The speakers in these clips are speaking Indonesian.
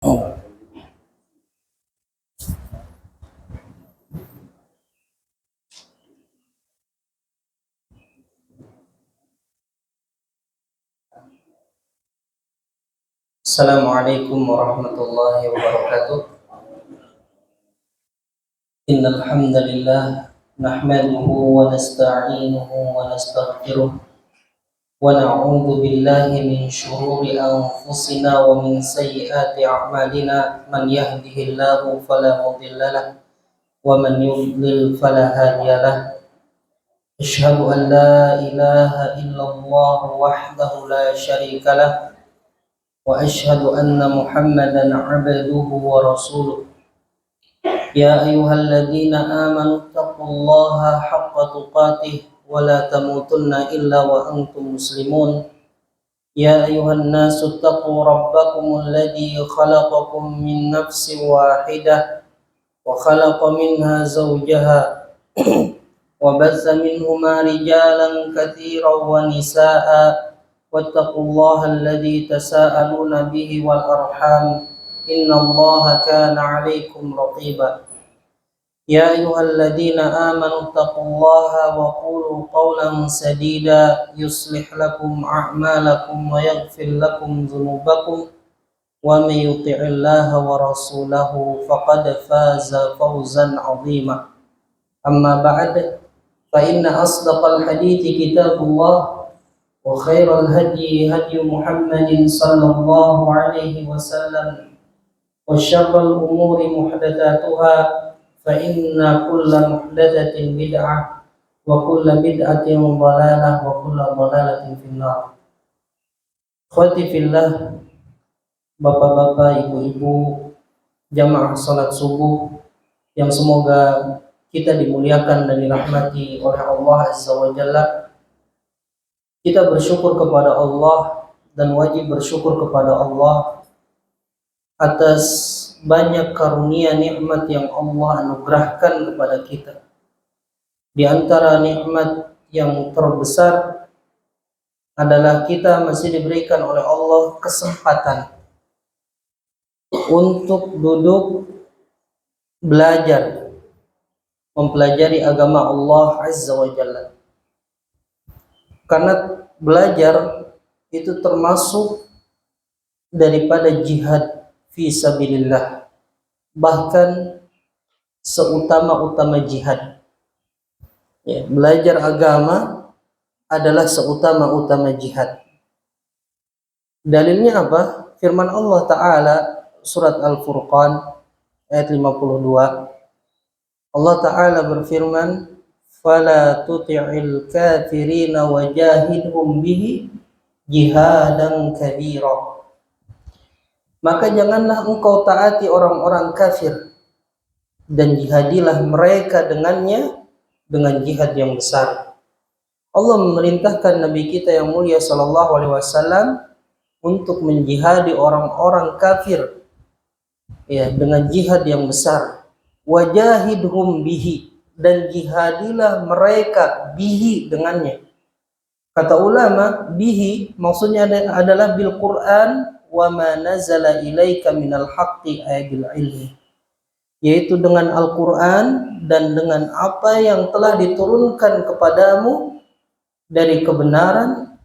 Assalamualaikum warahmatullahi wabarakatuh. Innal hamdalillah nahmaduhu wa nasta'inuhu wa nastaghfiruh wa na'udzu billahi min shururi anfusina wa min sayyiati a'malina. Man yahdihillahu fala mudilla lahu wa man yudlil fala hadiya lahu. Asyhadu an la ilaha illallah wahdahu la syarika lahu wa asyhadu anna Muhammadan 'abduhu wa rasuluh. Ya ayyuhalladzina amanu taqullaha haqqa tuqatih wa la tamutunna illa wa antum muslimun. Ya ayyuhan nasu taqu rabbakumul ladzi khalaqakum min nafsin wahidah wa khalaqa minha zawjaha wa bassa minhuma rijalan katsiran wa nisaa'a wattaqullaha alladzi tasaaluna bihi wal arham innallaha kana 'alaikum raqiba. Ya ayyuhalladzina amanu taqullaha wa qulu qawlan sadida yuslih lakum a'malakum wa yaghfir lakum dhunubakum wa may yuti'illaha wa rasulahu faqad faza fawzan 'azima. Amma ba'd, fa inna asdaqal hadithi kitabullah wa khairal hadyi hadyu Muhammadin sallallahu alaihi wasallam wa syarrul umuri muhdatsatuha fa inna kulla muhdatsatin bid'ah wa kulla bid'atin dhalalah wa kulla dhalalatin finnar. Ikhwati fillah, bapak-bapak, ibu-ibu, jamaah salat subuh yang semoga kita dimuliakan dan dirahmati oleh Allah Azza wa Jalla. Kita bersyukur kepada Allah dan wajib bersyukur kepada Allah atas banyak karunia nikmat yang Allah anugerahkan kepada kita. Di antara nikmat yang terbesar adalah kita masih diberikan oleh Allah kesempatan untuk duduk belajar, mempelajari agama Allah Azza wa Jalla. Karena belajar itu termasuk daripada jihad fi sabilillah, bahkan seutama-utama jihad. Ya, belajar agama adalah seutama-utama jihad. Dalilnya apa? Firman Allah Ta'ala surat Al-Furqan ayat 52. Allah Ta'ala berfirman, "Fala tuti'il kafirina wajahidhum bihi jihadan kabira." Maka janganlah engkau taati orang-orang kafir dan jihadilah mereka dengannya dengan jihad yang besar. Allah memerintahkan Nabi kita yang mulia sallallahu alaihi wasallam untuk menjihadi orang-orang kafir, ya, dengan jihad yang besar. Wajahidhum bihi, dan jihadilah mereka bihi dengannya. Kata ulama, bihi maksudnya adalah bil Quran wa ma nazala ilaika minal haqqi ayabil ilmi, yaitu dengan Al-Quran dan dengan apa yang telah diturunkan kepadamu dari kebenaran,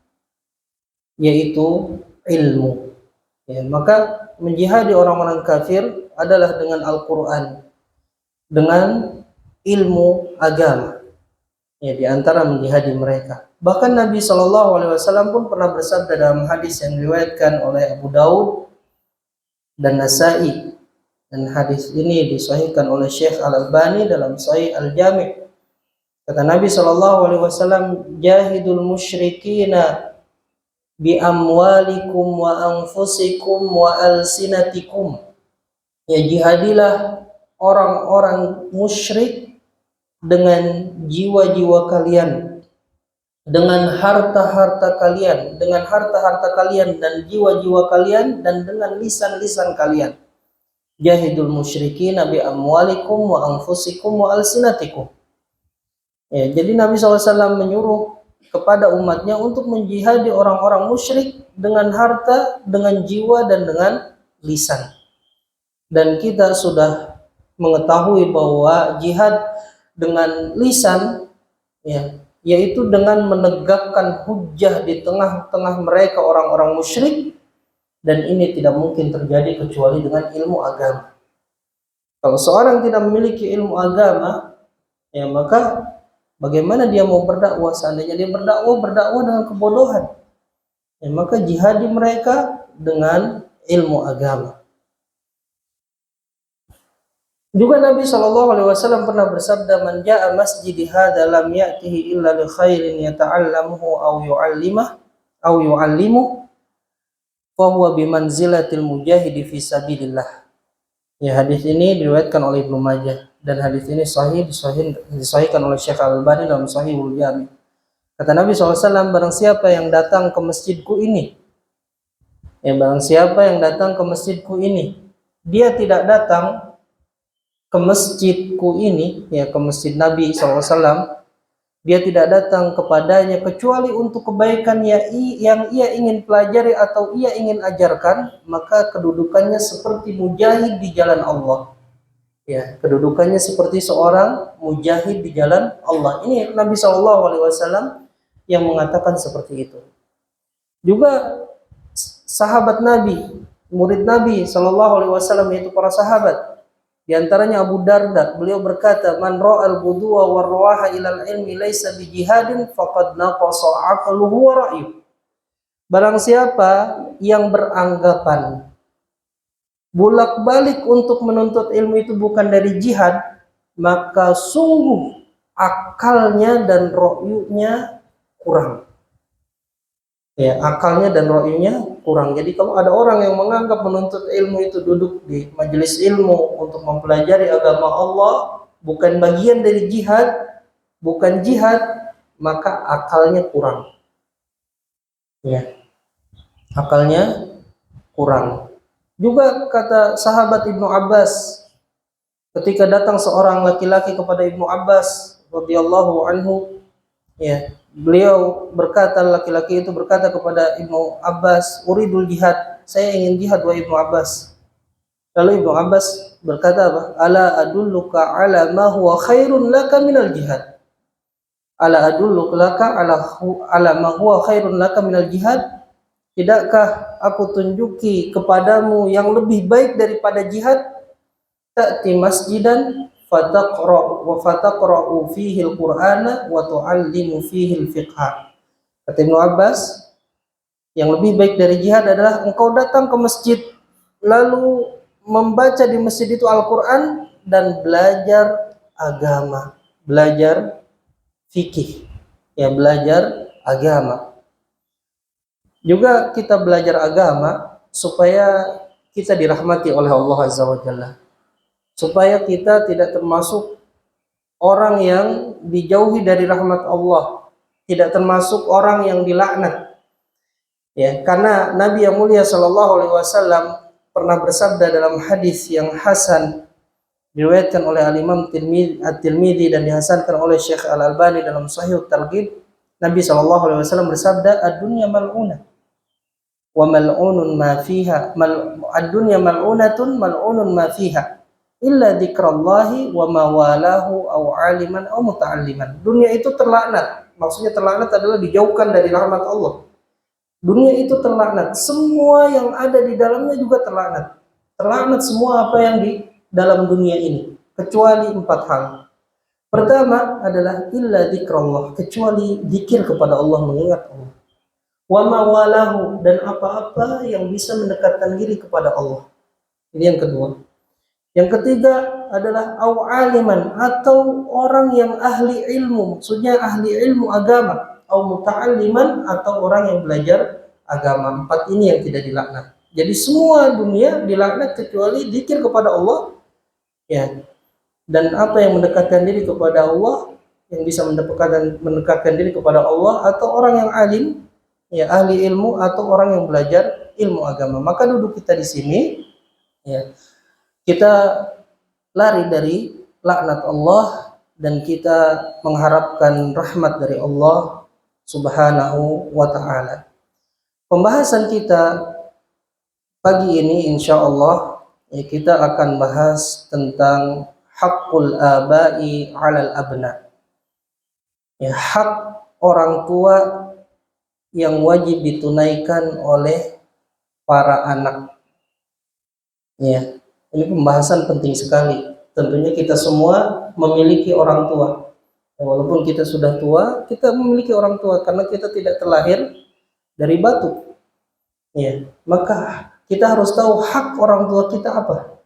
yaitu ilmu. Ya, maka menjihadi orang-orang kafir adalah dengan Al-Quran, dengan ilmu agama. Ya, di antara menjihadi mereka. Bahkan Nabi SAW pun pernah bersabda dalam hadis yang diriwayatkan oleh Abu Daud dan Nasa'i, dan hadis ini disahihkan oleh Syekh Al-Albani dalam Sahih Al-Jami'. Kata Nabi SAW, "Jahidul musyrikina bi amwalikum wa anfusikum wa alsinatikum." Ya, jihadilah orang-orang musyrik dengan jiwa-jiwa kalian, dengan harta-harta kalian, dan jiwa-jiwa kalian, dan dengan lisan-lisan kalian. Jahidul musyrikin bi amwalikum wa anfusikum wa alsinatikum. Ya, jadi Nabi SAW menyuruh kepada umatnya untuk menjihadi orang-orang musyrik dengan harta, dengan jiwa, dan dengan lisan. dan kita sudah mengetahui bahwa jihad dengan lisan, ya, yaitu dengan menegakkan hujjah di tengah-tengah mereka orang-orang musyrik, dan ini tidak mungkin terjadi kecuali dengan ilmu agama. Kalau seorang tidak memiliki ilmu agama, ya maka bagaimana dia mau berdakwah? Seandainya dia berdakwah dengan kebodohan, ya maka jihadi mereka dengan ilmu agama. Juga Nabi SAW pernah bersabda, "Man ja'a masjidi hadza lam ya'tihi illa li khairin yata'allamuhu aw yu'allimuhu fa huwa bimanzilatil mujahidi fi sabilillah." Ya, hadis ini diriwayatkan oleh Ibnu Majah dan hadis ini disahihkan oleh Syekh Al-Albani dalam Shahihul Jami'. Kata Nabi SAW, barang siapa yang datang ke masjidku ini, ya barang siapa yang datang ke masjidku ini, dia tidak datang ke masjidku ini, ya ke masjid Nabi SAW, dia tidak datang kepadanya kecuali untuk kebaikan yang ia ingin pelajari atau ia ingin ajarkan, maka kedudukannya seperti mujahid di jalan Allah. Ya, kedudukannya seperti seorang mujahid di jalan Allah. Ini Nabi SAW yang mengatakan seperti itu. Juga sahabat Nabi, murid Nabi SAW, yaitu para sahabat. Di antaranya Abu Darda, beliau berkata, "Man ra'al buduwa war rawaha ilal ilmi laisa bijihadin faqad naqasa aqluhu wa ra'yuh." Barang siapa yang beranggapan bolak-balik untuk menuntut ilmu itu bukan dari jihad, maka sungguh akalnya dan ra'yunya kurang. Ya, akalnya dan rohnya kurang. Jadi kalau ada orang yang menganggap menuntut ilmu itu duduk di majelis ilmu untuk mempelajari agama Allah bukan bagian dari jihad, bukan jihad, maka akalnya kurang. Ya, akalnya kurang. Juga kata sahabat Ibnu Abbas, ketika datang seorang laki-laki kepada Ibnu Abbas radhiyallahu anhu, ya, beliau berkata, laki-laki itu berkata kepada Ibnu Abbas, "Uridul jihad, saya ingin jihad wahai Ibnu Abbas." Lalu Ibnu Abbas berkata apa? "Ala adulluka ala ma huwa khairun laka minal jihad." Ala adulluka laka ala ma huwa khairun laka minal jihad? Tidakkah aku tunjuki kepadamu yang lebih baik daripada jihad? Ta'ti masjidan fataqra'u fihi al-Qur'ana wa tu'allimu fihi al-fiqha. Kata Ibnu Abbas, yang lebih baik dari jihad adalah engkau datang ke masjid lalu membaca di masjid itu Al-Qur'an dan belajar agama, belajar fikih, ya belajar agama. Juga kita belajar agama supaya kita dirahmati oleh Allah Azza wa Jalla, supaya kita tidak termasuk orang yang dijauhi dari rahmat Allah, tidak termasuk orang yang dilaknat. Ya, karena Nabi yang mulia sallallahu alaihi wasallam pernah bersabda dalam hadis yang hasan, diriwayatkan oleh Al-Imam At-Tirmidzi dan dihasankan oleh Syekh Al-Albani dalam Sahih At-Targhib. Nabi sallallahu alaihi wasallam bersabda, "Ad-dunya mal'unah wa mal'unun ma fiha, ad-dunya mal'unatun mal'unun ma fiha illa dzikrallahi wa mawalahu aw aliman aw muta'alliman." Dunia itu terlaknat. Maksudnya terlaknat adalah dijauhkan dari rahmat Allah. Dunia itu terlaknat. Semua yang ada di dalamnya juga terlaknat. Terlaknat semua apa yang di dalam dunia ini, kecuali 4 hal. Pertama adalah illa dzikrallah, kecuali zikir kepada Allah, mengingat Allah. Wa mawalahu, dan apa-apa yang bisa mendekatkan diri kepada Allah. Ini yang kedua. Yang ketiga adalah au aliman, atau orang yang ahli ilmu, maksudnya ahli ilmu agama, au muta'alliman, atau orang yang belajar agama. 4 ini yang tidak dilaknat. Jadi semua dunia dilaknat kecuali zikir kepada Allah, ya. Dan apa yang mendekatkan diri kepada Allah, yang bisa mendekatkan diri kepada Allah, atau orang yang alim, ya ahli ilmu, atau orang yang belajar ilmu agama. Maka duduk kita di sini, ya, kita lari dari laknat Allah dan kita mengharapkan rahmat dari Allah Subhanahu wa ta'ala. Pembahasan kita pagi ini insya Allah kita akan bahas tentang haqqul abai 'alal abna. Hak orang tua yang wajib ditunaikan oleh para anak. Ini pembahasan penting sekali. Tentunya kita semua memiliki orang tua. Walaupun kita sudah tua, kita memiliki orang tua karena kita tidak terlahir dari batu. Maka kita harus tahu hak orang tua kita apa.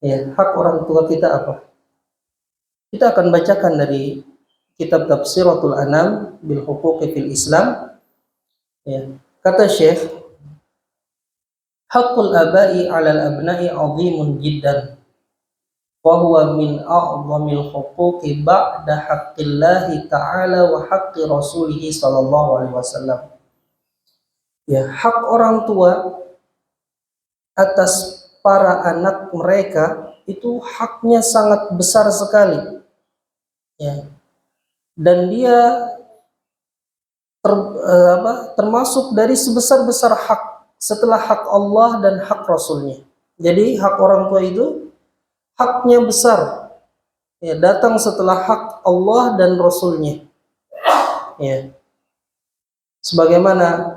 Hak orang tua kita apa. Kita akan bacakan dari kitab Tafsiratul Anam bil Huquqi fil Islam. Kata Syekh, haqqul abai 'alal abna'i 'azimun jiddan wa huwa min a'zamil huquqi ba'da haqqillahi ta'ala wa haqqi rasulih sallallahu alaihi wasallam. Hak orang tua atas para anak mereka itu haknya sangat besar sekali. Dan dia termasuk dari sebesar-besar hak setelah hak Allah dan hak Rasulnya. Jadi hak orang tua itu haknya besar, datang setelah hak Allah dan Rasulnya. Sebagaimana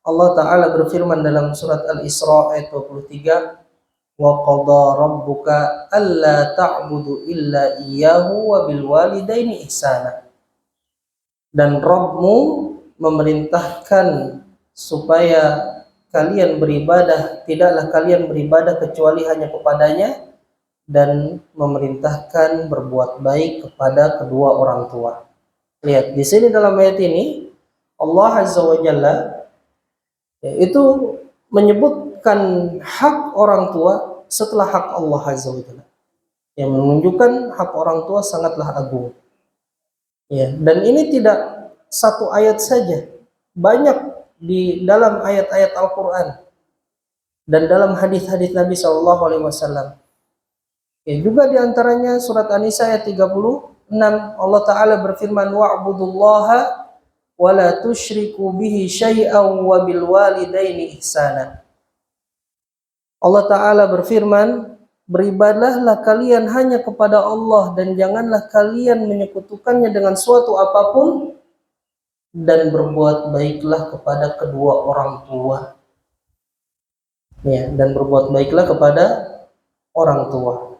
Allah Ta'ala berfirman dalam surat Al-Isra ayat 23, wa qadha rabbuka alla ta'budu illa iyyahu wa bil walidaini ihsana. Dan Rabbmu memerintahkan supaya kalian beribadah, tidaklah kalian beribadah kecuali hanya kepadanya, dan memerintahkan berbuat baik kepada kedua orang tua. Lihat di sini dalam ayat ini Allah Azza wa Jalla itu menyebutkan hak orang tua setelah hak Allah Azza wa Jalla, yang menunjukkan hak orang tua sangatlah agung. Dan ini tidak satu ayat saja, banyak di dalam ayat-ayat Al-Quran dan dalam hadis-hadis Nabi SAW. Juga diantaranya surat An-Nisa ayat 36, Allah Ta'ala berfirman, wa'budullaha wa la tusyriku bihi syai'an wa bil walidaini ihsana. Allah Ta'ala berfirman, beribadahlah kalian hanya kepada Allah dan janganlah kalian menyekutukannya dengan suatu apapun, dan berbuat baiklah kepada kedua orang tua. Dan berbuat baiklah kepada orang tua.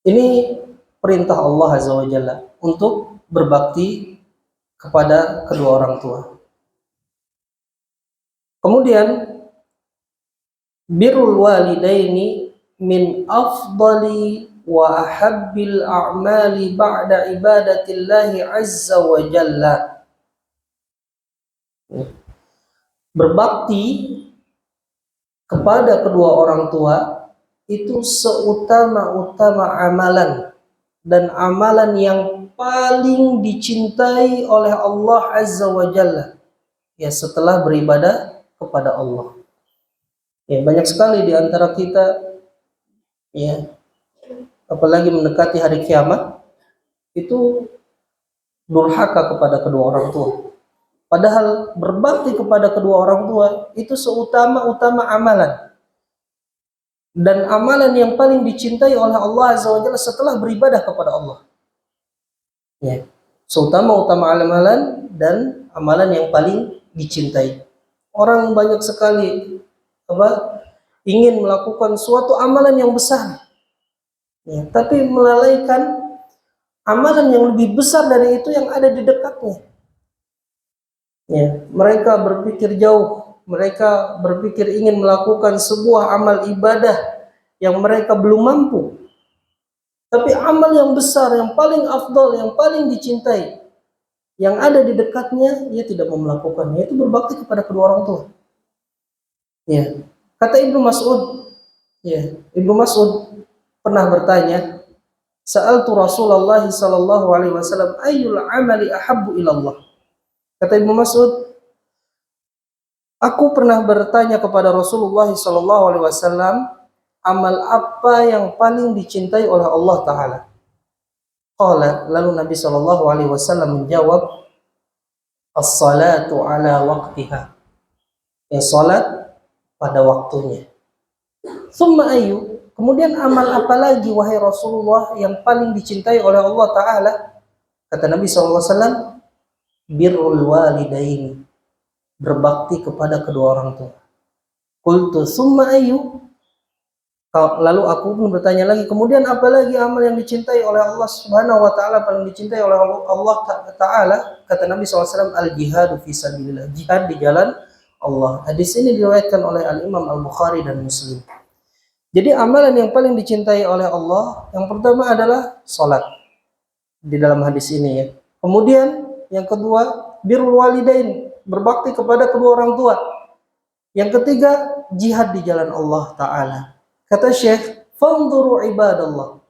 Ini perintah Allah Azza wa Jalla untuk berbakti kepada kedua orang tua. Kemudian birrul walidaini min afdali wa ahabbil a'mali ba'da ibadatillahi azza wa jalla. Berbakti kepada kedua orang tua itu seutama-utama amalan, dan amalan yang paling dicintai oleh Allah Azza wa Jalla setelah beribadah kepada Allah. Banyak sekali di antara kita apalagi mendekati hari kiamat itu durhaka kepada kedua orang tua. Padahal berbakti kepada kedua orang tua itu seutama-utama amalan, dan amalan yang paling dicintai oleh Allah Azza wa Jalla setelah beribadah kepada Allah. Seutama-utama amalan dan amalan yang paling dicintai. Orang banyak sekali ingin melakukan suatu amalan yang besar, tapi melalaikan amalan yang lebih besar dari itu yang ada di dekatnya. Mereka berpikir jauh, mereka berpikir ingin melakukan sebuah amal ibadah yang mereka belum mampu, tapi amal yang besar, yang paling afdal, yang paling dicintai, yang ada di dekatnya, ia tidak mau melakukannya, yaitu berbakti kepada kedua orang tua. Kata Ibnu Mas'ud, Ibnu Mas'ud pernah bertanya, sa'altu Rasulullah sallallahu alaihi wasallam ayyul amali ahabbu ilallah. Kata Ibnu Mas'ud, aku pernah bertanya kepada Rasulullah sallallahu alaihi wasallam, amal apa yang paling dicintai oleh Allah Ta'ala? Qala, lalu Nabi sallallahu alaihi wasallam menjawab, as-salatu ala waqtiha. Salat pada waktunya. Summa ayu, kemudian amal apa lagi wahai Rasulullah yang paling dicintai oleh Allah Ta'ala? Kata Nabi SAW, birrul walidaini, berbakti kepada kedua orang tua. Qultu summa ayu, lalu aku pun bertanya lagi, kemudian apa lagi amal yang dicintai oleh Allah Subhanahu wa Ta'ala, paling dicintai oleh Allah Ta'ala? Kata Nabi SAW, al-jihadu fi sabilillah, jihad di jalan Allah. Hadis ini diriwayatkan oleh Al-Imam Al-Bukhari dan Muslim. Jadi amalan yang paling dicintai oleh Allah, yang pertama adalah salat di dalam hadis ini ya. Kemudian yang kedua, birrul walidain, berbakti kepada kedua orang tua. Yang ketiga, jihad di jalan Allah Ta'ala. Kata Syekh, fanzuru ibadallah,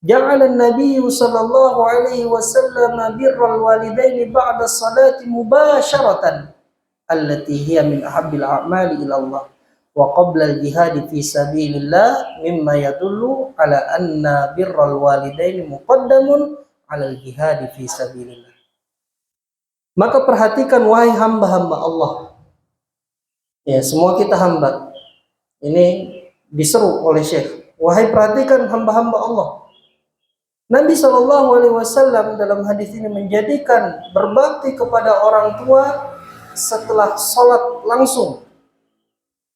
ja'ala an-nabiy sallallahu alaihi wasallam birral walidaini ba'da salati mubasharatan allati hiya min ahabbil a'mali ila Allah wa qabla al-jihad fi sabilillah mimma yadullu ala anna birral walidaini muqaddamun ala al-jihad fi sabilillah. Maka perhatikan wahai hamba-hamba Allah. Ya, semua kita hamba. Ini diseru oleh Syekh. Wahai perhatikan hamba-hamba Allah. Nabi SAW dalam hadis ini menjadikan berbakti kepada orang tua setelah sholat langsung,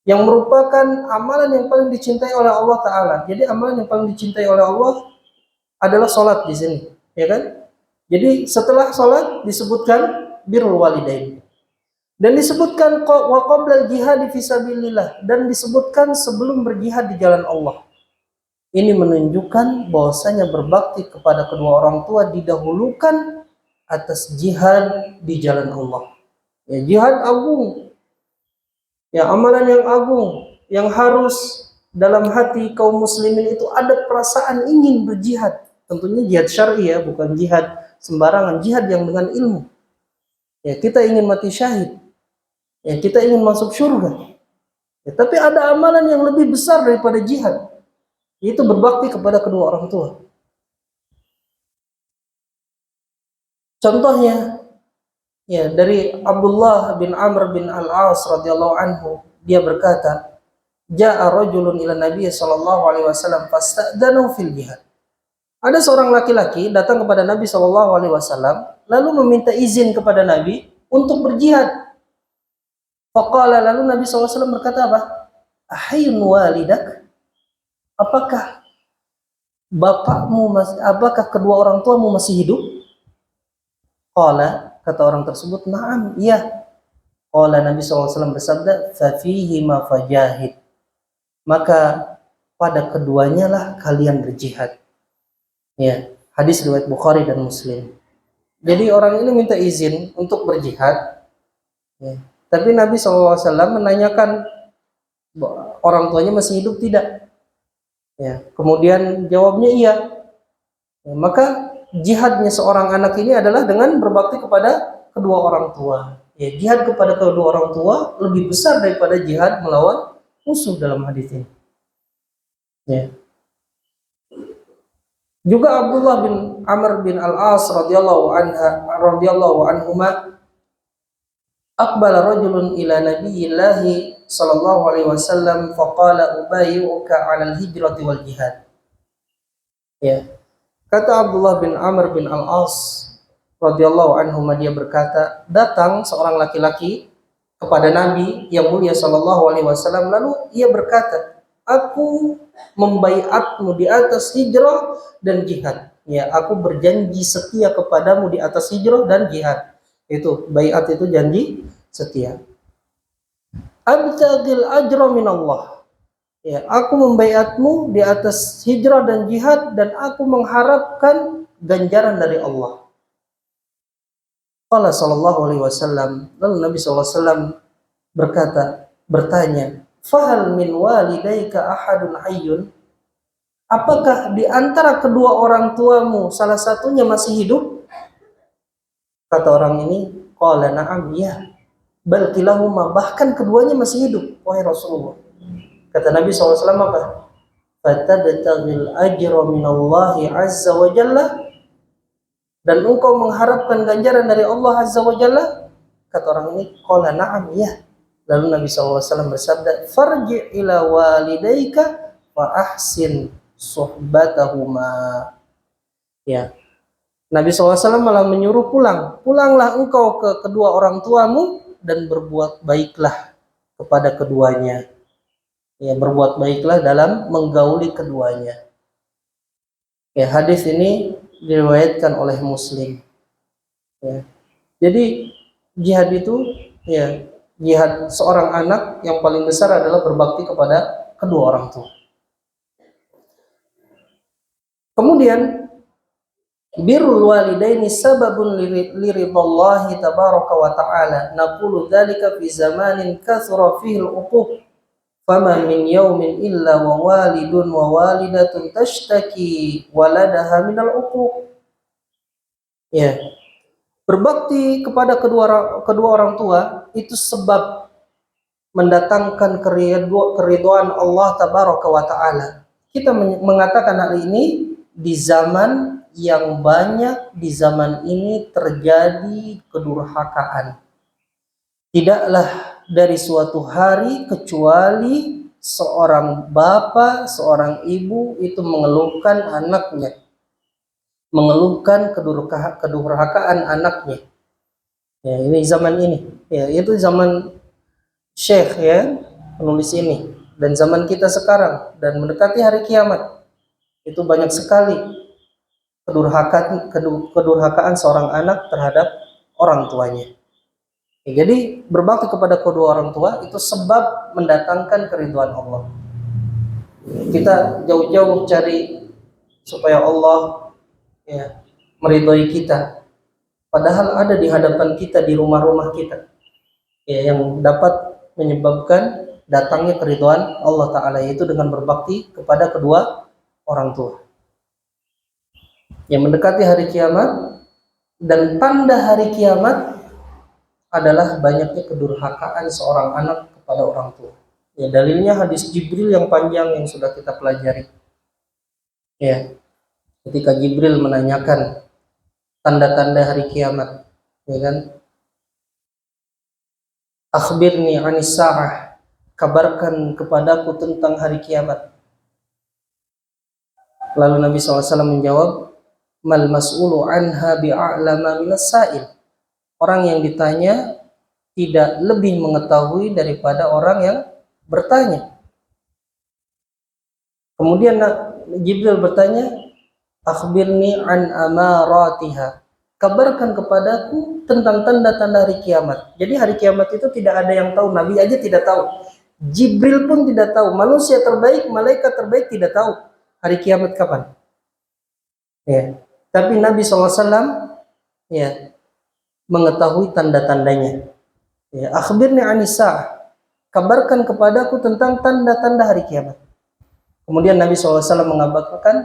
yang merupakan amalan yang paling dicintai oleh Allah Ta'ala. Jadi amalan yang paling dicintai oleh Allah adalah sholat di sini, ya kan? Jadi setelah sholat disebutkan birrul walidain. Dan disebutkan wa qabla al-jihad fi sabilillah, dan disebutkan sebelum berjihad di jalan Allah. Ini menunjukkan bahwasanya berbakti kepada kedua orang tua didahulukan atas jihad di jalan Allah. Ya, jihad agung. Ya, amalan yang agung yang harus dalam hati kaum muslimin itu ada perasaan ingin berjihad. Tentunya jihad syar'i ya, bukan jihad sembarangan, jihad yang dengan ilmu. Ya, kita ingin mati syahid. Ya, kita ingin masuk surga. Ya, tapi ada amalan yang lebih besar daripada jihad, yaitu berbakti kepada kedua orang tua. Contohnya, ya, dari Abdullah bin Amr bin Al-As radhiyallahu anhu, dia berkata, ja'a rajulun ila Nabi sallallahu alaihi wasallam fasta'danu fil jihad. Ada seorang laki-laki datang kepada Nabi sallallahu alaihi wasallam lalu meminta izin kepada Nabi untuk berjihad. Faqala, lalu Nabi SAW berkata apa? Ahayyun walidak? Apakah apakah kedua orang tuamu masih hidup? Qala, kata orang tersebut, na'am, iya. Qala, Nabi SAW bersabda, fafihi ma fajahid. Maka pada keduanya lah kalian berjihad. Ya, hadis riwayat Bukhari dan Muslim. Jadi orang ini minta izin untuk berjihad. Ya. Tapi Nabi SAW menanyakan orang tuanya masih hidup tidak? Ya, kemudian jawabnya iya. Ya, maka jihadnya seorang anak ini adalah dengan berbakti kepada kedua orang tua. Ya, jihad kepada kedua orang tua lebih besar daripada jihad melawan musuh dalam hadis ini. Ya. Juga Abdullah bin Amr bin Al-As radhiyallahu anhuma, aqbala rajulun ila nabiyillahi sallallahu alaihi wasallam faqala ubayyuka 'ala al-hijrati wal jihad. Ya. Kata Abdullah bin Amr bin Al-As radhiyallahu anhu, dia berkata, datang seorang laki-laki kepada Nabi yang mulia sallallahu alaihi wasallam, lalu ia berkata, aku membaiatmu di atas hijrah dan jihad. Ya, aku berjanji setia kepadamu di atas hijrah dan jihad. Itu baiat, itu janji setia. Abtagil ajra minallah. Ya, aku membaiatmu di atas hijrah dan jihad, dan aku mengharapkan ganjaran dari Allah. Qala sallallahu alaihi wasallam, lalu Nabi sallallahu alaihi wasallam bertanya, fahal min walidayka ahadun hayyun? Apakah di antara kedua orang tuamu salah satunya masih hidup? Kata orang ini, qala na'am, ya. Bal kilahuma, bahkan keduanya masih hidup, wahai Rasulullah. Kata Nabi SAW apa? Fatabtaghil ajra minallahi azza wa jalla, dan engkau mengharapkan ganjaran dari Allah azza wa jalla? Kata orang ini, qala na'am, ya. Lalu Nabi SAW bersabda, farji' ila walidayka fa ahsin suhbatahuma. Ya. Nabi SAW malah menyuruh pulanglah engkau ke kedua orang tuamu dan berbuat baiklah kepada keduanya. Ya, berbuat baiklah dalam menggauli keduanya. Ya, hadis ini diriwayatkan oleh Muslim. Ya. Jadi jihad itu, ya, jihad seorang anak yang paling besar adalah berbakti kepada kedua orang tua. Kemudian birrul walidaini sababun liridallahi tabaraka wa ta'ala. Naqulu dzalika fi zamanin kathura fihi al-uquq. Fama min yaumin illa wa walidun wa walidatun tashtaki waladaha minal uquq. Ya. Berbakti kepada kedua orang tua itu sebab mendatangkan keridhaan Allah tabaraka wa ta'ala. Kita mengatakan hal ini di zaman yang banyak di zaman ini terjadi kedurhakaan. Tidaklah dari suatu hari kecuali seorang bapak, seorang ibu itu mengeluhkan anaknya, mengeluhkan kedurhakaan anaknya. Ya, ini zaman ini. Ya, itu zaman Syekh, ya, penulis ini, dan zaman kita sekarang dan mendekati hari kiamat. Itu banyak sekali kedurhakaan seorang anak terhadap orang tuanya. Ya, jadi berbakti kepada kedua orang tua itu sebab mendatangkan keridhaan Allah. Kita jauh-jauh cari supaya Allah, ya, meridhoi kita, padahal ada di hadapan kita, di rumah-rumah kita, ya, yang dapat menyebabkan datangnya keridhaan Allah Ta'ala, yaitu dengan berbakti kepada kedua orang tua. Yang mendekati hari kiamat, dan tanda hari kiamat adalah banyaknya kedurhakaan seorang anak kepada orang tua. Ya, dalilnya hadis Jibril yang panjang yang sudah kita pelajari. Ya, ketika Jibril menanyakan tanda-tanda hari kiamat, ya kan? Akhbirni anis sa'ah, kabarkan kepadaku tentang hari kiamat. Lalu Nabi SAW menjawab, mal mas'ulu anha bi'a'lama minas sa'il. Orang yang ditanya tidak lebih mengetahui daripada orang yang bertanya. Kemudian Jibril bertanya, akhbirni an amaratiha, kabarkan kepadaku tentang tanda-tanda hari kiamat. Jadi hari kiamat itu tidak ada yang tahu, Nabi aja tidak tahu, Jibril pun tidak tahu, manusia terbaik, malaikat terbaik tidak tahu hari kiamat kapan. Ya, tapi Nabi SAW, ya, mengetahui tanda-tandanya. Ya, akhbirni anisah, kabarkan kepadaku tentang tanda-tanda hari kiamat. Kemudian Nabi SAW mengabarkan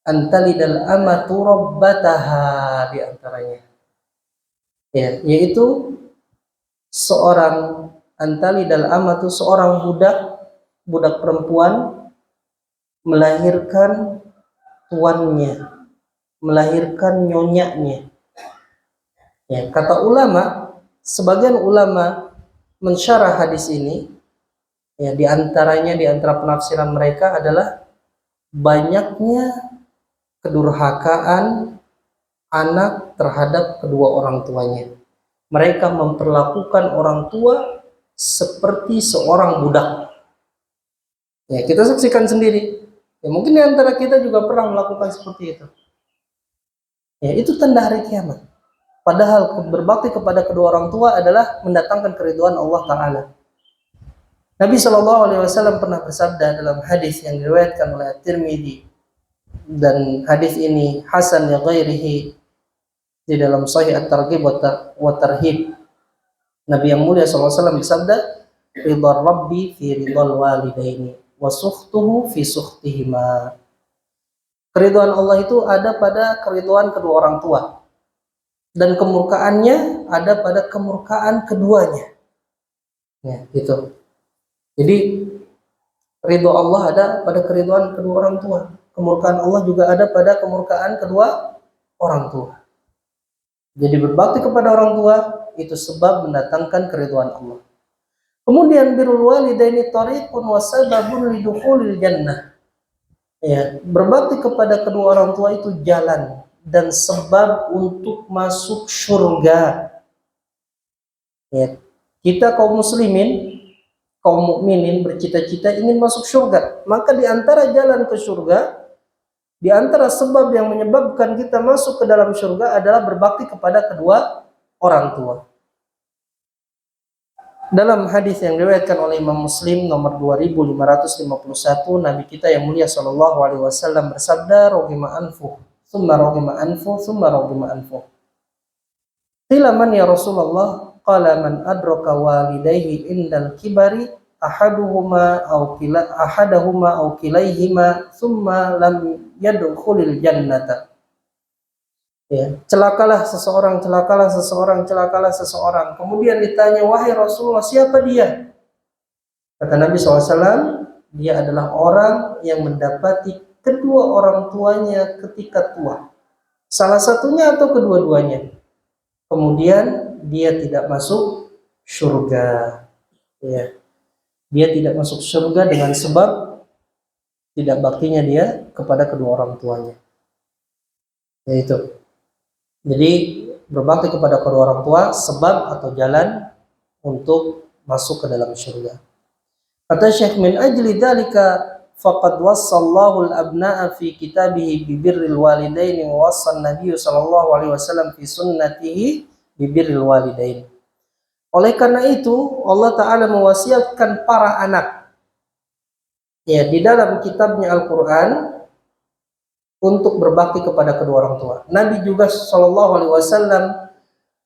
antalidal amatu rabbataha, di antaranya, ya, yaitu seorang antalidal amatu, seorang budak perempuan melahirkan tuannya, melahirkan nyonyanya. Ya, kata ulama, sebagian ulama mensyarah hadis ini, ya, di antara penafsiran mereka adalah banyaknya kedurhakaan anak terhadap kedua orang tuanya. Mereka memperlakukan orang tua seperti seorang budak. Ya, kita saksikan sendiri. Ya, mungkin di antara kita juga pernah melakukan seperti itu. Ya, itu tanda hari kiamat. Padahal berbakti kepada kedua orang tua adalah mendatangkan keridhaan Allah Ta'ala. Nabi SAW pernah bersabda dalam hadis yang diriwayatkan oleh At-Tirmidzi, dan hadis ini hasan li ghairihi di dalam Sahih At-Targhib wa Tarhib. Nabi yang mulia SAW bersabda, ridha rabbi fi ridhal walidaini wa sukhtuhu fi sukhtihima. Keridhaan Allah itu ada pada keridhaan kedua orang tua, dan kemurkaannya ada pada kemurkaan keduanya. Ya, gitu. Jadi ridho Allah ada pada keridhaan kedua orang tua, kemurkaan Allah juga ada pada kemurkaan kedua orang tua. Jadi berbakti kepada orang tua itu sebab mendatangkan keridhaan Allah. Kemudian birrul walidaini thariqun wa sababun lidukhulil jannah. Ya, berbakti kepada kedua orang tua itu jalan dan sebab untuk masuk surga. Ya, kita kaum muslimin, kaum mukminin bercita-cita ingin masuk surga, maka di antara jalan ke surga, di antara sebab yang menyebabkan kita masuk ke dalam surga adalah berbakti kepada kedua orang tua. Dalam hadis yang diriwayatkan oleh Imam Muslim nomor 2551, Nabi kita yang mulia sallallahu alaihi wasallam bersabda, "Rogima anfu, summa rogima anfu, summa rogima anfu." Qila man ya Rasulullah? Qala man adraka walidayhi indal kibari ahaduhuma aw kilaihima summa lam yadkhulil jannata. Ya, celakalah seseorang, celakalah seseorang, celakalah seseorang. Kemudian ditanya, wahai Rasulullah, siapa dia? Kata Nabi SAW, dia adalah orang yang mendapati kedua orang tuanya ketika tua. Salah satunya atau kedua-duanya. Kemudian dia tidak masuk surga. Ya. Dia tidak masuk surga dengan sebab tidak baktinya dia kepada kedua orang tuanya. Yaitu. Jadi berbakti kepada kedua orang tua sebab atau jalan untuk masuk ke dalam surga. Kata Syekh, min ajli dzalika faqad wassallahu al-abna'a fi kitabihi bi birril walidaini wa wassan nabiy sallallahu alaihi wasallam fi sunnatihi bi birril walidain. Oleh karena itu Allah taala mewasiatkan para anak ya di dalam kitabnya Al-Qur'an untuk berbakti kepada kedua orang tua. Nabi juga sallallahu alaihi wasallam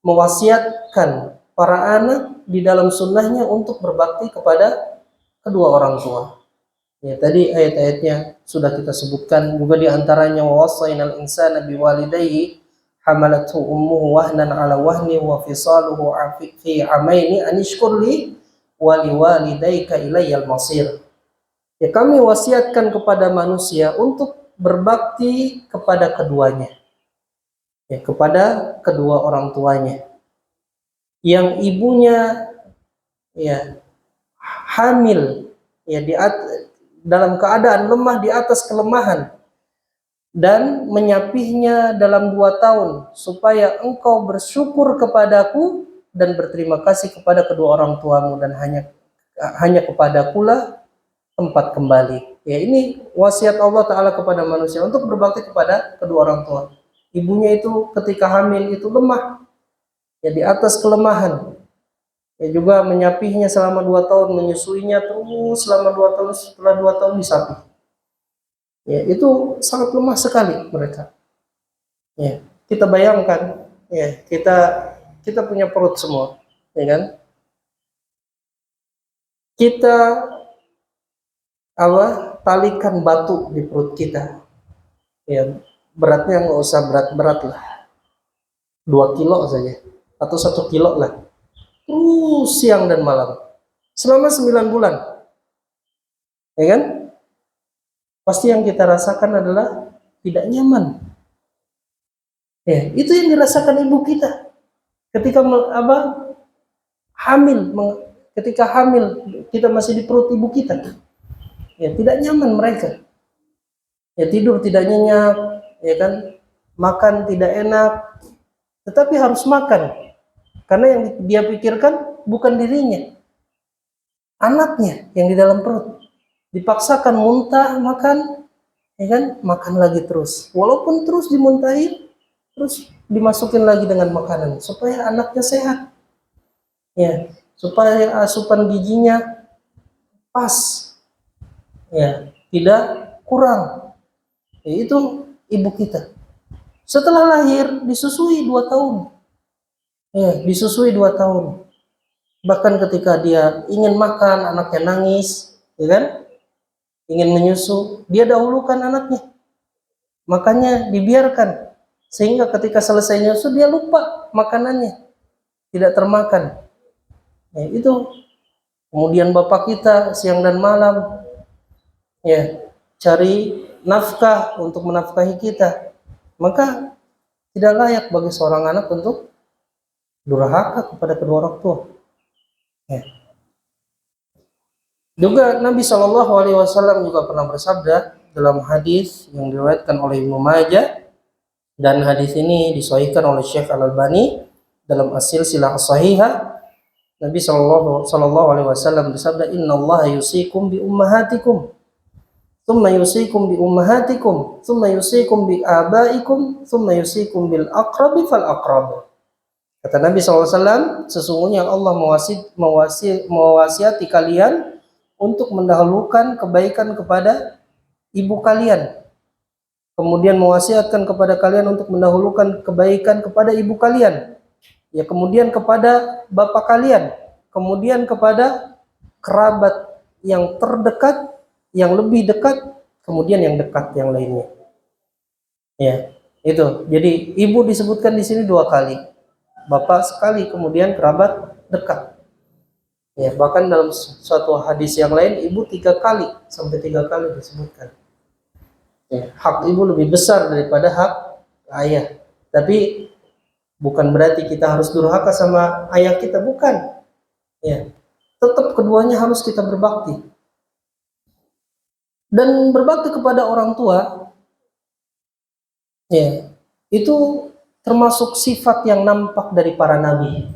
mewasiatkan para anak di dalam sunnahnya untuk berbakti kepada kedua orang tua. Ya, tadi ayat-ayatnya sudah kita sebutkan, juga di antaranya wasainal insana biwalidayhi hamalathu ummuhu wahnan ala wahni wa fisaluhu fi amaini anishkur li wa liwalidayka ilayyal masir. Ya, kami wasiatkan kepada manusia untuk berbakti kepada keduanya. Ya, kepada kedua orang tuanya. Yang ibunya ya hamil ya dalam keadaan lemah di atas kelemahan dan menyapihnya dalam 2 tahun supaya engkau bersyukur kepadaku dan berterima kasih kepada kedua orang tuamu dan hanya kepadakulah tempat kembali. Ya, ini wasiat Allah Ta'ala kepada manusia untuk berbakti kepada kedua orang tua. Ibunya itu ketika hamil itu lemah ya di atas kelemahan. Ya, juga menyapihnya selama 2 tahun, menyusuinya terus selama 2 tahun, setelah 2 tahun disapih. Ya, itu sangat lemah sekali mereka. Ya, kita bayangkan, ya, kita punya perut semua, ya kan? Kita talikan batu di perut kita. Ya, beratnya nggak usah berat-berat lah. 2 kilo saja atau 1 kilo lah. Terus siang dan malam selama 9 bulan, ya kan? Pasti yang kita rasakan adalah tidak nyaman. Ya, itu yang dirasakan ibu kita ketika hamil, ketika hamil kita masih di perut ibu kita. Ya, tidak nyaman mereka. Ya, tidur tidak nyenyak, ya kan? Makan tidak enak, tetapi harus makan. Karena yang dia pikirkan bukan dirinya, anaknya yang di dalam perut. Dipaksakan muntah, makan, ya kan? Makan lagi terus. Walaupun terus dimuntahin, terus dimasukin lagi dengan makanan supaya anaknya sehat. Ya, supaya asupan gizinya pas. Ya, tidak kurang. Ya, itu ibu kita. Setelah lahir disusui 2 tahun. Ya, disusui 2 tahun. Bahkan ketika dia ingin makan, anaknya nangis, ya kan? Ingin menyusu, dia dahulukan anaknya. Makanya dibiarkan. Sehingga ketika selesai nyusu, dia lupa makanannya. Tidak termakan. Ya, itu. Kemudian bapak kita siang dan malam, ya, cari nafkah untuk menafkahi kita. Maka tidak layak bagi seorang anak untuk durhaka kepada kedua orang tua. Ya. Juga Nabi Shallallahu Alaihi Wasallam juga pernah bersabda dalam hadis yang diriwayatkan oleh Ibnu Majah, dan hadis ini disahihkan oleh Syekh Al-Albani dalam As-Silsilah As-Sahihah. Nabi Shallallahu Alaihi Wasallam bersabda, Inna Allah yusikum bi ummahatikum, thumma yusikum bi ummahatikum, thumma yusikum bi abaikum, thumma yusikum bil aqrabi fal aqrab. Kata Nabi SAW, sesungguhnya Allah mewasiati kalian untuk mendahulukan kebaikan kepada ibu kalian, kemudian mewasiatkan kepada kalian untuk mendahulukan kebaikan kepada ibu kalian, ya, kemudian kepada bapak kalian, kemudian kepada kerabat yang terdekat, yang lebih dekat, kemudian yang dekat yang lainnya. Ya, itu. Jadi ibu disebutkan di sini 2 kali, bapak sekali, kemudian kerabat dekat. Ya, bahkan dalam suatu hadis yang lain ibu 3 kali sampai 3 kali disebutkan. Ya, hak ibu lebih besar daripada hak ayah. Tapi bukan berarti kita harus durhaka sama ayah kita, bukan. Ya, tetap keduanya harus kita berbakti. Dan berbakti kepada orang tua, ya, itu termasuk sifat yang nampak dari para nabi.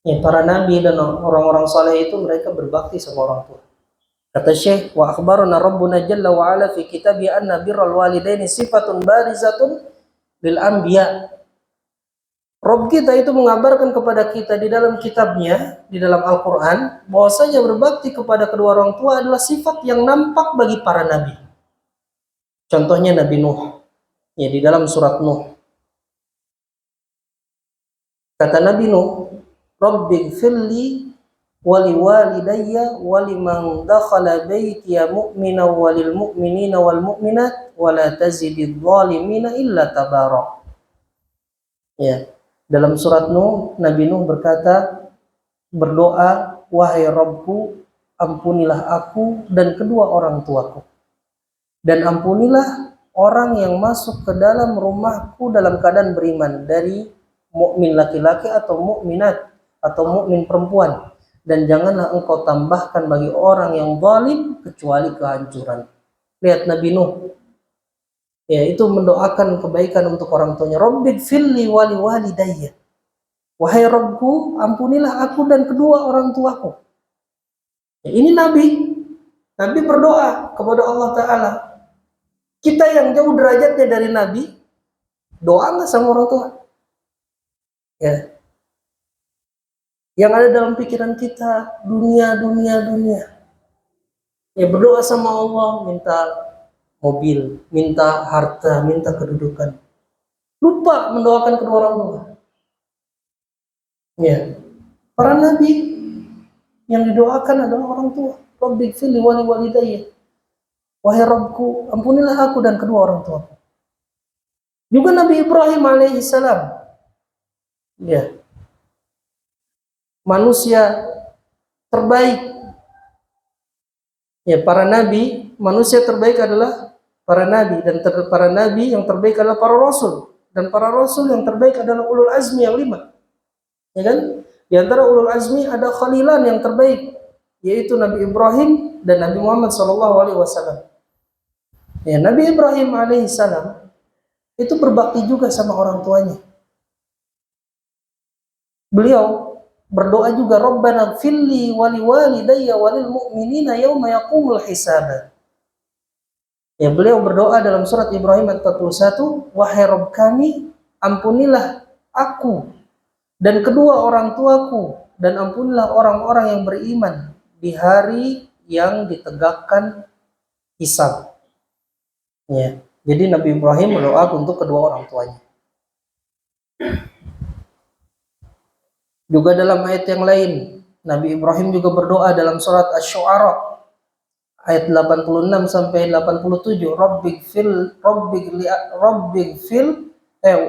Ya, para nabi dan orang-orang saleh itu mereka berbakti sama orang tua. Kata Syekh, wa akhbarana rabbuna jalla wa ala fi kitabi anna birral walidaini sifatun barizatun lil anbiya. Rabb kita itu mengabarkan kepada kita di dalam kitabnya, di dalam Al-Quran, bahwasanya berbakti kepada kedua orang tua adalah sifat yang nampak bagi para nabi. Contohnya Nabi Nuh, ya, di dalam surat Nuh. Kata Nabi Nuh, Rabbighfirli wali walidayya waliman dakhala baitiya mu'mina walil mu'minina wal mu'minat wala tazididz zalimina illa tabara. Ya, dalam surat Nuh, Nabi Nuh berdoa, wahai Rabbku, ampunilah aku dan kedua orang tuaku, dan ampunilah orang yang masuk ke dalam rumahku dalam keadaan beriman, dari mukmin laki-laki atau mukminat atau mukmin perempuan, dan janganlah engkau tambahkan bagi orang yang zalim kecuali kehancuran. Lihat Nabi Nuh, ya, itu mendoakan kebaikan untuk orang tuanya. Rabbighfirli wali walidayya, wahai Rabbku, ampunilah aku dan kedua orang tuaku. Ya, ini Nabi berdoa kepada Allah Ta'ala. Kita yang jauh derajatnya dari Nabi, doa nggak sama orang tua? Ya, yang ada dalam pikiran kita dunia. Ya, berdoa sama Allah, minta mobil, minta harta, minta kedudukan. Lupa mendoakan kedua orang tua. Ya, para nabi yang didoakan adalah orang tua. Rabbighfirli wali walidayya, wahai Rabbku, ampunilah aku dan kedua orang tuaku. Juga Nabi Ibrahim alaihissalam, ya, manusia terbaik. Ya, para nabi, manusia terbaik adalah para nabi, dan para nabi yang terbaik adalah para rasul, dan para rasul yang terbaik adalah ulul azmi yang 5. Ya kan? Di antara ulul azmi ada khalilan yang terbaik, yaitu Nabi Ibrahim dan Nabi Muhammad SAW. Ya, Nabi Ibrahim alaihissalam itu berbakti juga sama orang tuanya. Beliau berdoa juga, Rabbana gfirli wali walidayya walil mu'minina yawma yaqumul hisab. Ya, beliau berdoa dalam surat Ibrahim ayat 41, wahai Rabb kami, ampunilah aku dan kedua orang tuaku, dan ampunilah orang-orang yang beriman di hari yang ditegakkan hisab. Ya, jadi Nabi Ibrahim berdoa untuk kedua orang tuanya. Juga dalam ayat yang lain, Nabi Ibrahim juga berdoa dalam surat Asy-Syu'ara ayat 86 sampai 87,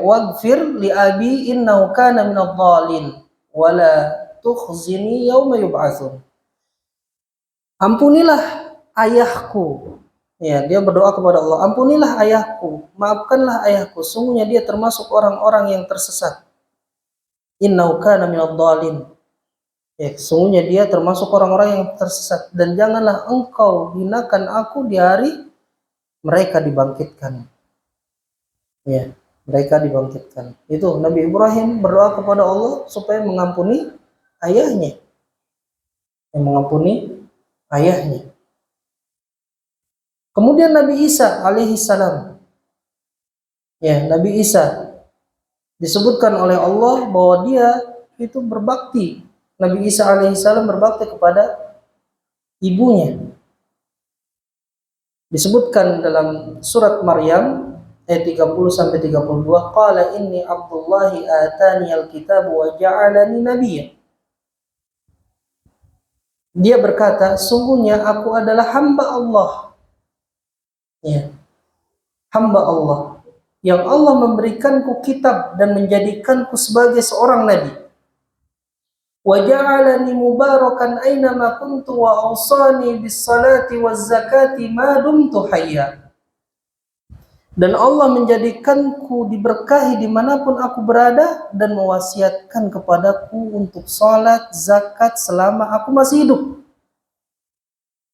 waghfir li abi innahu kana minadh dhalin wala tukhzini yauma yub'atsun. Ampunilah ayahku. Ya, dia berdoa kepada Allah, ampunilah ayahku, maafkanlah ayahku, sungguhnya dia termasuk orang-orang yang tersesat. Innahu kana minadh dhalin. Ya, sesungguhnya dia termasuk orang-orang yang tersesat, dan janganlah engkau hinakan aku di hari mereka dibangkitkan. Ya, mereka dibangkitkan. Itu Nabi Ibrahim berdoa kepada Allah supaya mengampuni ayahnya. Yang mengampuni ayahnya. Kemudian Nabi Isa alaihi salam. Ya, Nabi Isa disebutkan oleh Allah bahwa dia itu berbakti. Nabi Isa alaihi salam berbakti kepada ibunya. Disebutkan dalam surat Maryam ayat 30 sampai 32, qala inni abdullahi atani alkitab wa ja'alani nabiyya. Dia berkata, sungguhnya aku adalah hamba Allah. Ya, hamba Allah yang Allah memberikanku kitab dan menjadikanku sebagai seorang nabi. Wa ja'alani mubarakan aina ma kuntu wa awsani bis salati waz zakati ma dumtu hayya. Dan Allah menjadikanku diberkahi dimanapun aku berada dan mewasiatkan kepadaku untuk salat, zakat selama aku masih hidup.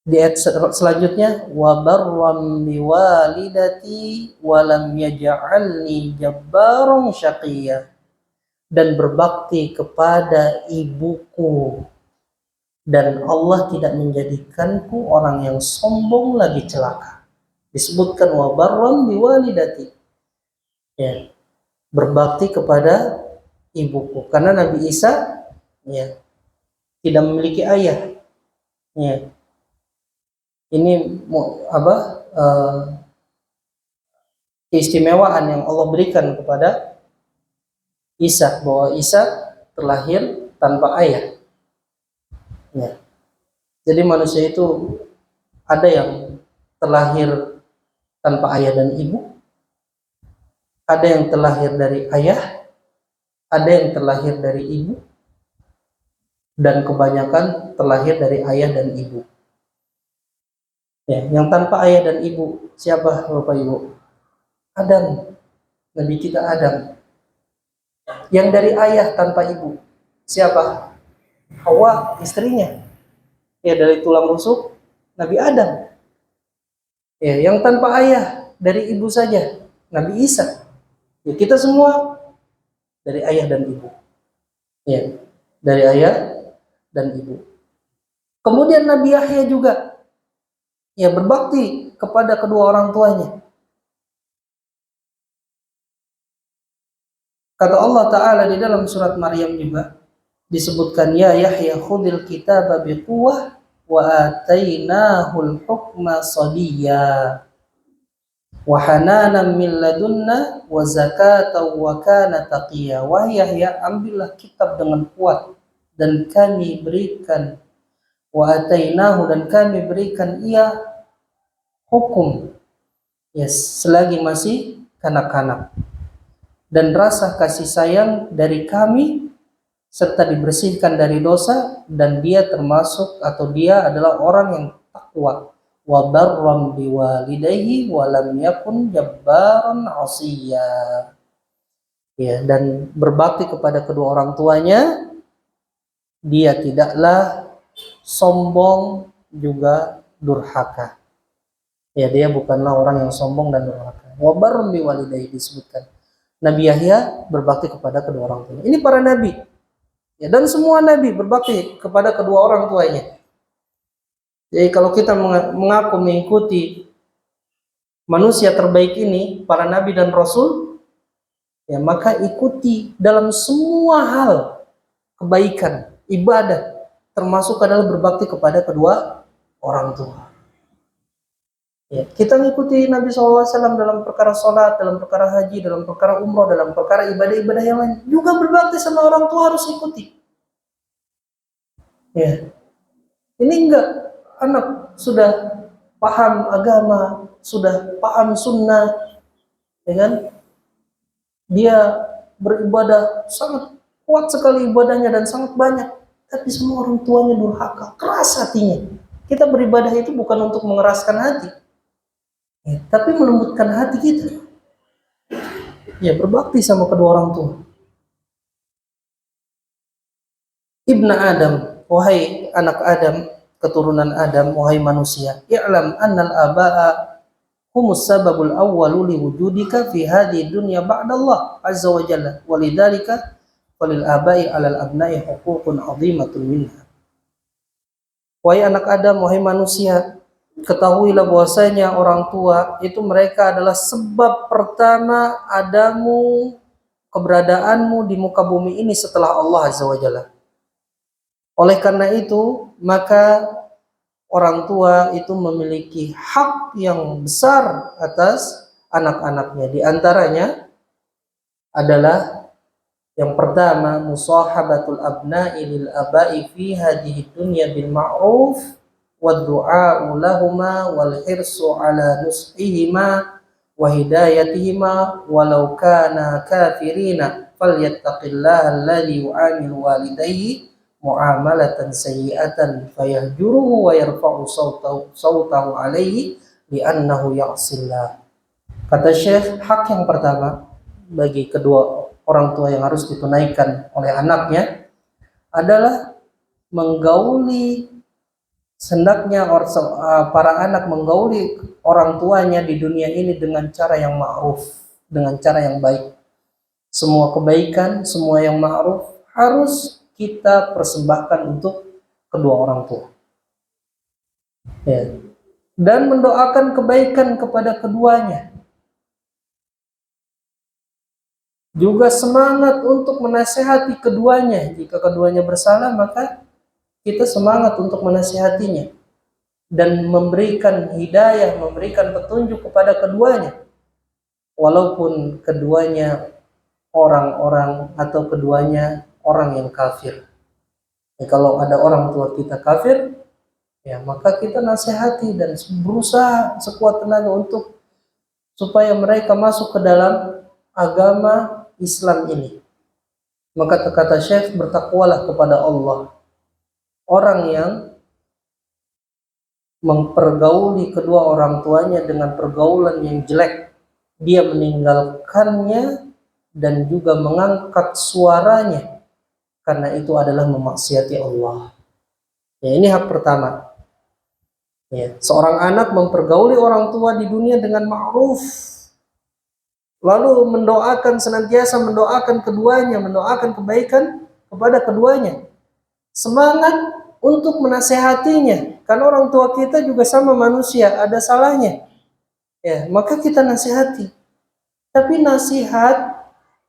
Di ayat selanjutnya, wa barram biwalidati wa lam yaj'alni jabbaran syaqiyya, dan berbakti kepada ibuku dan Allah tidak menjadikanku orang yang sombong lagi celaka. Disebutkan wa barram biwalidati, ya, berbakti kepada ibuku, karena Nabi Isa ya tidak memiliki ayah. Ya, ini keistimewaan yang Allah berikan kepada Isa, bahwa Isa terlahir tanpa ayah. Ya. Jadi manusia itu ada yang terlahir tanpa ayah dan ibu, ada yang terlahir dari ayah, ada yang terlahir dari ibu, dan kebanyakan terlahir dari ayah dan ibu. Ya, yang tanpa ayah dan ibu siapa Bapak Ibu? Adam, Nabi kita Adam. Yang dari ayah tanpa ibu siapa? Hawa, istrinya. Ya, dari tulang rusuk Nabi Adam. Ya, yang tanpa ayah dari ibu saja Nabi Isa. Ya, kita semua dari ayah dan ibu. Ya, dari ayah dan ibu. Kemudian Nabi Yahya juga ya berbakti kepada kedua orang tuanya. Kata Allah Ta'ala di dalam surat Maryam juga disebutkan, ya Yahya khudil kitaba biquwwah wa atainahul hukma sabiyya wa hananan min ladunna wa zakatan wa kana taqiyya. Wahai Yahya, ambillah kitab dengan kuat dan kami berikan, wa atainahu, dan kami berikan ia hukum, yes, selagi masih kanak-kanak, dan rasa kasih sayang dari kami serta dibersihkan dari dosa, dan dia termasuk atau dia adalah orang yang takwa. Wa barram biwalidayhi wa lam yakun jabbaran 'asiyya. Ya, dan berbakti kepada kedua orang tuanya, dia tidaklah sombong juga durhaka. Ya, dia bukanlah orang yang sombong dan durhaka. Wa barram biwalidayhi disebutkan. Nabi Yahya berbakti kepada kedua orang tuanya. Ini para nabi. Ya, dan semua nabi berbakti kepada kedua orang tuanya. Jadi kalau kita mengaku mengikuti manusia terbaik ini, para nabi dan rasul, ya maka ikuti dalam semua hal kebaikan, ibadah, termasuk adalah berbakti kepada kedua orang tua. Ya, kita mengikuti Nabi SAW dalam perkara sholat, dalam perkara haji, dalam perkara umroh, dalam perkara ibadah-ibadah yang lain. Juga berbakti sama orang tua harus ikuti. Ya, ini enggak, anak sudah paham agama, sudah paham sunnah, ya kan? Dia beribadah sangat kuat sekali ibadahnya dan sangat banyak, tapi semua orang tuanya durhaka, keras hatinya. Kita beribadah itu bukan untuk mengeraskan hati, ya, tapi melembutkan hati kita. Ya, berbakti sama kedua orang tua. Ibnu Adam, wahai anak Adam, keturunan Adam, wahai manusia, i'lam annal aba'a humus sababul awwalu li wujudika fi hadhihi dunya ba'da Allah azza wa jalla, walidzalika walil aba'i 'alal abna'i huququn 'azimatun minha. Wahai anak Adam, wahai manusia, ketahuilah bahwasanya orang tua itu mereka adalah sebab pertama adamu, keberadaanmu di muka bumi ini setelah Allah azza wa jalla. Oleh karena itu, maka orang tua itu memiliki hak yang besar atas anak-anaknya. Di antaranya adalah yang pertama, musahabatul abna'i lil aba'i fi hadhihi dunya bil ma'ruf wad du'a'u lahuma wal hirsu ala nushihima wa hidayatihima walau kana kafirina falyattaqillaha alladhi yu'amilu walidayhi mu'amalatan sayyi'atan fayahjuruhu wa yarfa'u sawtahu alaihi li'annahu ya'sillah. Kata Syekh, hak yang pertama bagi kedua orang tua yang harus ditunaikan oleh anaknya adalah menggauli, hendaknya para anak menggauli orang tuanya di dunia ini dengan cara yang ma'ruf, dengan cara yang baik. Semua kebaikan, semua yang ma'ruf harus kita persembahkan untuk kedua orang tua. Ya. Dan mendoakan kebaikan kepada keduanya. Juga semangat untuk menasihati keduanya. Jika keduanya bersalah, maka kita semangat untuk menasihatinya dan memberikan hidayah, memberikan petunjuk kepada keduanya, walaupun keduanya orang-orang atau keduanya orang yang kafir. Ya, kalau ada orang tua kita kafir, ya maka kita nasihati dan berusaha sekuat tenaga untuk supaya mereka masuk ke dalam agama Islam ini. Maka kata Syekh, bertakwalah kepada Allah. Orang yang mempergauli kedua orang tuanya dengan pergaulan yang jelek, dia meninggalkannya dan juga mengangkat suaranya, karena itu adalah memaksiati Allah. Ya, ini hak pertama. Ya, seorang anak mempergauli orang tua di dunia dengan ma'ruf, lalu mendoakan, senantiasa mendoakan keduanya, mendoakan kebaikan kepada keduanya. Semangat untuk menasehatinya, karena orang tua kita juga sama manusia, ada salahnya. Ya, maka kita nasihati. Tapi nasihat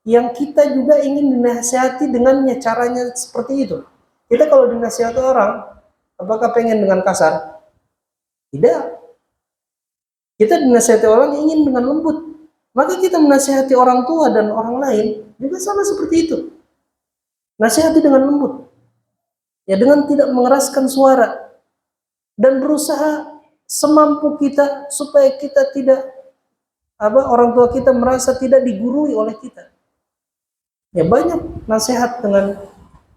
yang kita juga ingin dinasihati dengannya, caranya seperti itu. Kita kalau dinasihati orang, apakah pengen dengan kasar? Tidak. Kita dinasihati orang ingin dengan lembut. Maka kita menasihati orang tua dan orang lain juga sama seperti itu. Nasihati dengan lembut. Ya, dengan tidak mengeraskan suara. Dan berusaha semampu kita supaya kita tidak, orang tua kita merasa tidak digurui oleh kita. Ya, banyak nasihat dengan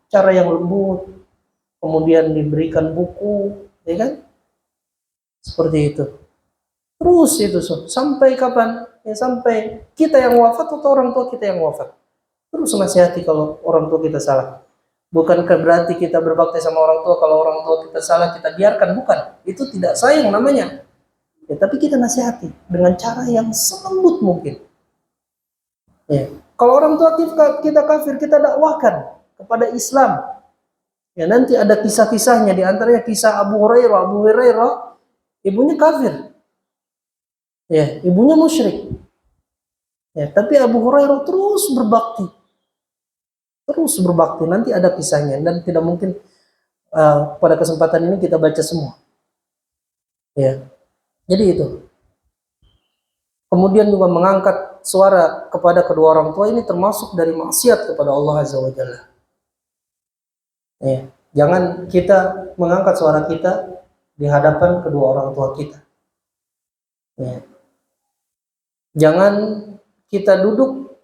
cara yang lembut. Kemudian diberikan buku, ya kan? Seperti itu. Terus itu sampai kapan? Ya, sampai kita yang wafat atau orang tua kita yang wafat. Terus nasihati kalau orang tua kita salah. Bukankah berarti kita berbakti sama orang tua, kalau orang tua kita salah kita biarkan? Bukan. Itu tidak sayang namanya. Ya, tapi kita nasihati dengan cara yang selembut mungkin. Ya. Kalau orang tua kita kafir, kita dakwahkan kepada Islam. Ya, nanti ada kisah-kisahnya, di antaranya kisah Abu Hurairah, ibunya kafir. Ya, ibunya musyrik. Ya, tapi Abu Hurairah terus berbakti. Nanti ada kisahnya dan tidak mungkin pada kesempatan ini kita baca semua. Ya. Jadi itu. Kemudian juga mengangkat suara kepada kedua orang tua ini termasuk dari maksiat kepada Allah Azza wa Jalla. Ya. Jangan kita mengangkat suara kita di hadapan kedua orang tua kita. Ya. Jangan kita duduk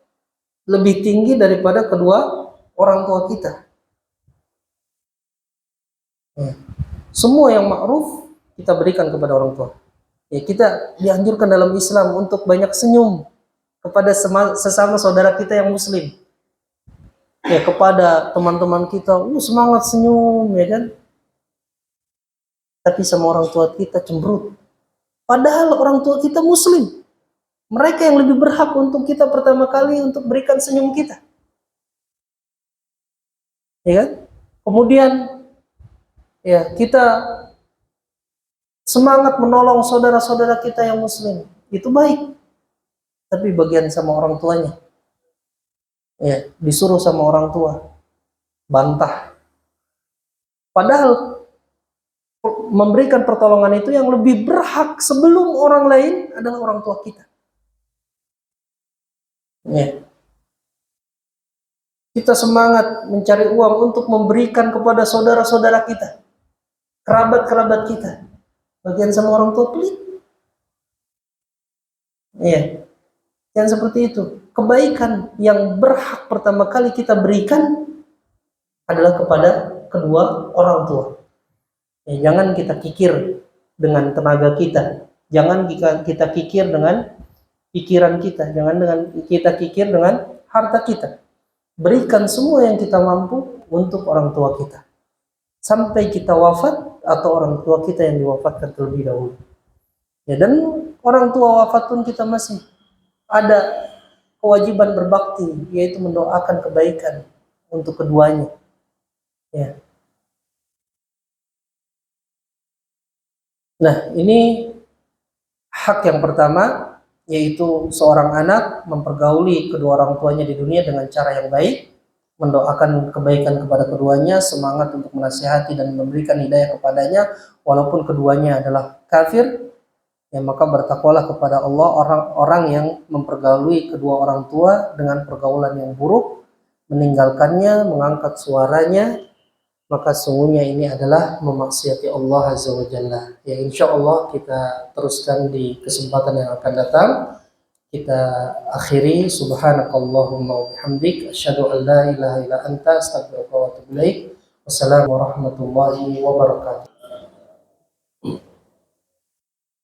lebih tinggi daripada kedua orang tua kita. Ya. Semua yang ma'ruf kita berikan kepada orang tua. Ya, kita dianjurkan dalam Islam untuk banyak senyum kepada sesama saudara kita yang muslim. ya kepada teman-teman kita, semangat senyum, ya kan? Tapi sama orang tua kita cemberut. Padahal orang tua kita muslim. Mereka yang lebih berhak untuk kita pertama kali untuk berikan senyum kita. Ya kan? Kemudian ya kita semangat menolong saudara-saudara kita yang muslim. Itu baik. Tapi bagian sama orang tuanya. Ya, disuruh sama orang tua. Bantah. Padahal memberikan pertolongan itu yang lebih berhak sebelum orang lain adalah orang tua kita. Ya. Kita semangat mencari uang untuk memberikan kepada saudara-saudara kita, kerabat-kerabat kita. Bagian sama orang tua pelit. Ya. Yang seperti itu. Kebaikan yang berhak pertama kali kita berikan adalah kepada kedua orang tua. Ya, jangan kita kikir dengan tenaga kita. Jangan kita kikir dengan pikiran kita. Jangan kita kikir dengan harta kita. Berikan semua yang kita mampu untuk orang tua kita. Sampai kita wafat atau orang tua kita yang diwafatkan terlebih dahulu. Ya, dan orang tua wafat pun kita masih ada kewajiban berbakti, yaitu mendoakan kebaikan untuk keduanya. Ya. Nah, ini hak yang pertama, yaitu seorang anak mempergauli kedua orang tuanya di dunia dengan cara yang baik, mendoakan kebaikan kepada keduanya, semangat untuk menasihati dan memberikan hidayah kepadanya, walaupun keduanya adalah kafir. Ya, maka bertakwalah kepada Allah orang-orang yang mempergauli kedua orang tua dengan pergaulan yang buruk, meninggalkannya, mengangkat suaranya, maka sungguhnya ini adalah memaksiati Allah Azza wa Jalla. Ya, insya Allah kita teruskan di kesempatan yang akan datang. Kita akhiri, subhanakallahumma wa bihamdik, asyhadu an la ilaha illa anta, astaghfiruka wa atubu ilaik. Wassalamu warahmatullahi wabarakatuh.